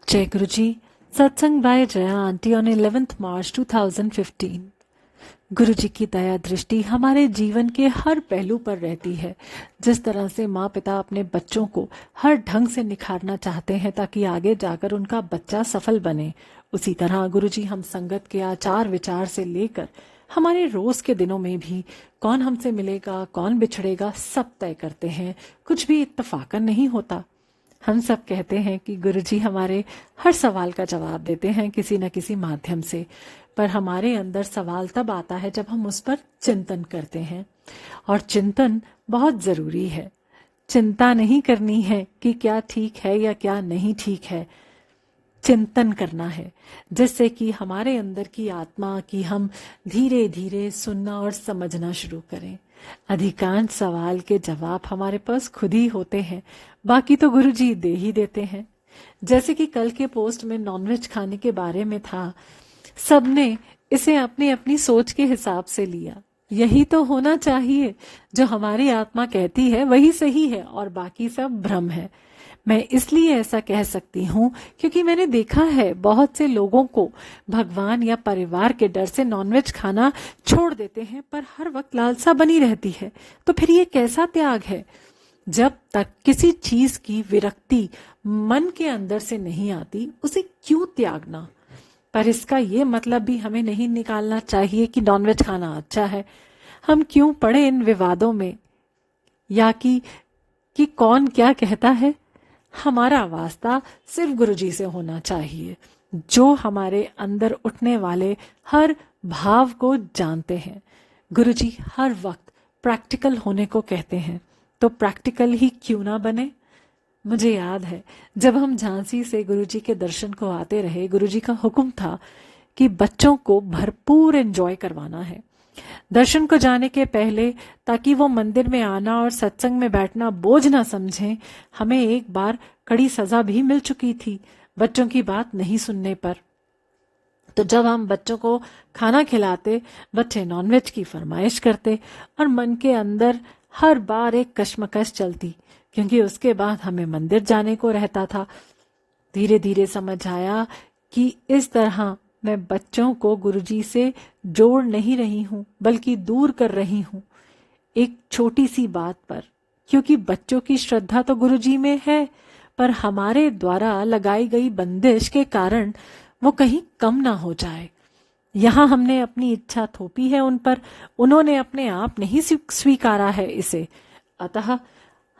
जय गुरु जी। सत्संग by Jaya aunty on 11th March 2015। गुरु जी की दया दृष्टि हमारे जीवन के हर पहलू पर रहती है। जिस तरह से माँ पिता अपने बच्चों को हर ढंग से निखारना चाहते हैं ताकि आगे जाकर उनका बच्चा सफल बने, उसी तरह गुरु जी हम संगत के आचार विचार से लेकर हमारे रोज के दिनों में भी कौन हमसे मिलेगा कौन बिछड़ेगा सब तय करते हैं। कुछ भी इत्तफाकन नहीं होता। हम सब कहते हैं कि गुरुजी हमारे हर सवाल का जवाब देते हैं किसी न किसी माध्यम से, पर हमारे अंदर सवाल तब आता है जब हम उस पर चिंतन करते हैं, और चिंतन बहुत जरूरी है। चिंता नहीं करनी है कि क्या ठीक है या क्या नहीं ठीक है, चिंतन करना है, जिससे कि हमारे अंदर की आत्मा की हम धीरे धीरे सुनना और समझना शुरू करें। अधिकांश सवाल के जवाब हमारे पास खुद ही होते हैं, बाकी तो गुरुजी दे ही देते हैं। जैसे कि कल के पोस्ट में नॉनवेज खाने के बारे में था, सबने इसे अपनी अपनी सोच के हिसाब से लिया। यही तो होना चाहिए, जो हमारी आत्मा कहती है वही सही है और बाकी सब भ्रम है। मैं इसलिए ऐसा कह सकती हूँ क्योंकि मैंने देखा है बहुत से लोगों को भगवान या परिवार के डर से नॉनवेज खाना छोड़ देते हैं, पर हर वक्त लालसा बनी रहती है। तो फिर ये कैसा त्याग है? जब तक किसी चीज की विरक्ति मन के अंदर से नहीं आती, उसे क्यों त्यागना? पर इसका ये मतलब भी हमें नहीं निकालना चाहिए कि नॉनवेज खाना अच्छा है। हम क्यों पड़े इन विवादों में, या कि कौन क्या कहता है। हमारा वास्ता सिर्फ गुरुजी से होना चाहिए, जो हमारे अंदर उठने वाले हर भाव को जानते हैं। गुरुजी हर वक्त प्रैक्टिकल होने को कहते हैं, तो प्रैक्टिकल ही क्यों ना बने। मुझे याद है जब हम झांसी से गुरुजी के दर्शन को आते रहे, गुरुजी का हुक्म था कि बच्चों को भरपूर एंजॉय करवाना है। दर्शन को जाने के पहले, ताकि वो मंदिर में आना और सत्संग में बैठना बोझ ना समझें, हमें एक बार कड़ी सजा भी मिल चुकी थी बच्चों की बात नहीं सुनने पर। तो जब हम बच्चों को खाना खिलाते, बच्चे नॉनवेज की फरमाइश करते और मन के अंदर हर बार एक कश्मकश चलती, क्योंकि उसके बाद हमें मंदिर जाने को रहता था। धीरे धीरे समझ आया कि इस तरह मैं बच्चों को गुरुजी से जोड़ नहीं रही हूं, बल्कि दूर कर रही हूं, एक छोटी सी बात पर। क्योंकि बच्चों की श्रद्धा तो गुरुजी में है, पर हमारे द्वारा लगाई गई बंदिश के कारण वो कहीं कम ना हो जाए। यहां हमने अपनी इच्छा थोपी है उन पर, उन्होंने अपने आप नहीं स्वीकारा है इसे। अतः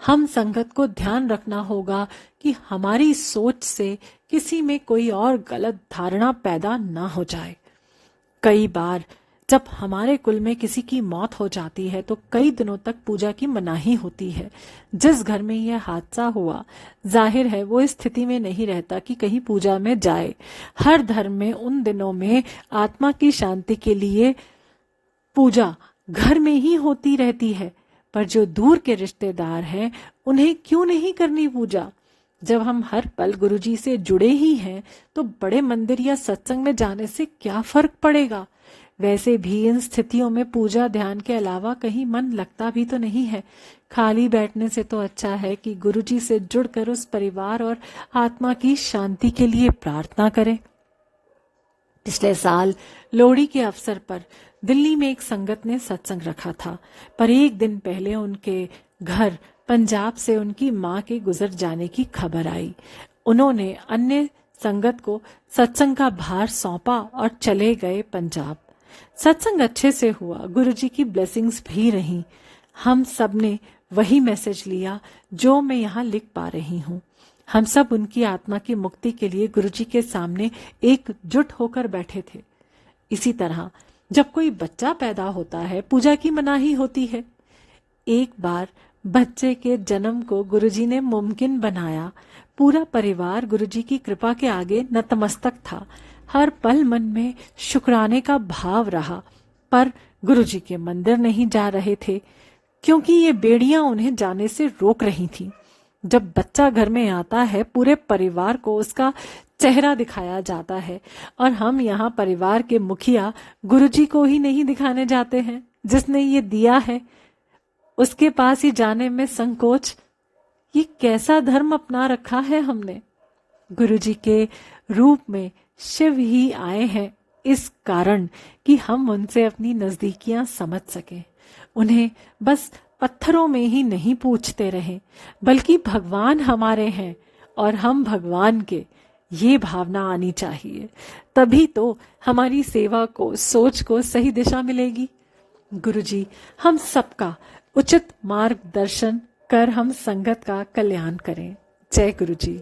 हम संगत को ध्यान रखना होगा कि हमारी सोच से किसी में कोई और गलत धारणा पैदा ना हो जाए। कई बार जब हमारे कुल में किसी की मौत हो जाती है तो कई दिनों तक पूजा की मनाही होती है। जिस घर में यह हादसा हुआ, जाहिर है वो इस स्थिति में नहीं रहता कि कहीं पूजा में जाए। हर धर्म में उन दिनों में आत्मा की शांति के लिए पूजा घर में ही होती रहती है, पर जो दूर के रिश्तेदार हैं उन्हें क्यों नहीं करनी पूजा? जब हम हर पल गुरुजी से जुड़े ही हैं तो बड़े मंदिर या सत्संग में जाने से क्या फर्क पड़ेगा? वैसे भी इन स्थितियों में पूजा ध्यान के अलावा कहीं मन लगता भी तो नहीं है। खाली बैठने से तो अच्छा है कि गुरुजी से जुड़कर उस परिवार और आत्मा की शांति के लिए प्रार्थना करें। पिछले साल लोहड़ी के अवसर पर दिल्ली में एक संगत ने सत्संग रखा था, पर एक दिन पहले उनके घर पंजाब से उनकी मां के गुजर जाने की खबर आई। उन्होंने अन्य संगत को सत्संग का भार सौंपा और चले गए पंजाब। सत्संग अच्छे से हुआ, गुरुजी की ब्लेसिंग्स भी रही। हम सब ने वही मैसेज लिया जो मैं यहाँ लिख पा रही हूँ। हम सब उनकी आत्मा की मुक्ति के लिए गुरुजी के सामने एकजुट होकर बैठे थे। इसी तरह जब कोई बच्चा पैदा होता है, पूजा की मनाही होती है। एक बार बच्चे के जन्म को गुरुजी ने मुमकिन बनाया। पूरा परिवार गुरुजी की कृपा के आगे नतमस्तक था। हर पल मन में शुक्राने का भाव रहा, पर गुरुजी के मंदिर नहीं जा रहे थे क्योंकि ये बेड़ियां उन्हें जाने से रोक रही थीं। जब बच्चा घर में आता है, पूरे परिवार को उसका चेहरा दिखाया जाता है, और हम यहाँ परिवार के मुखिया गुरुजी को ही नहीं दिखाने जाते हैं जिसने ये दिया है, उसके पास ही जाने में संकोच। ये कैसा धर्म अपना रखा है हमने? गुरुजी के रूप में शिव ही आए हैं इस कारण कि हम उनसे अपनी नजदीकियां समझ सकें, उन्हें बस पत्थरों में ही नहीं पूछते रहें, बल्कि भगवान हमारे हैं और हम भगवान के, ये भावना आनी चाहिए। तभी तो हमारी सेवा को, सोच को सही दिशा मिलेगी। गुरुजी हम सबका उचित मार्गदर्शन कर हम संगत का कल्याण करें। जय गुरुजी।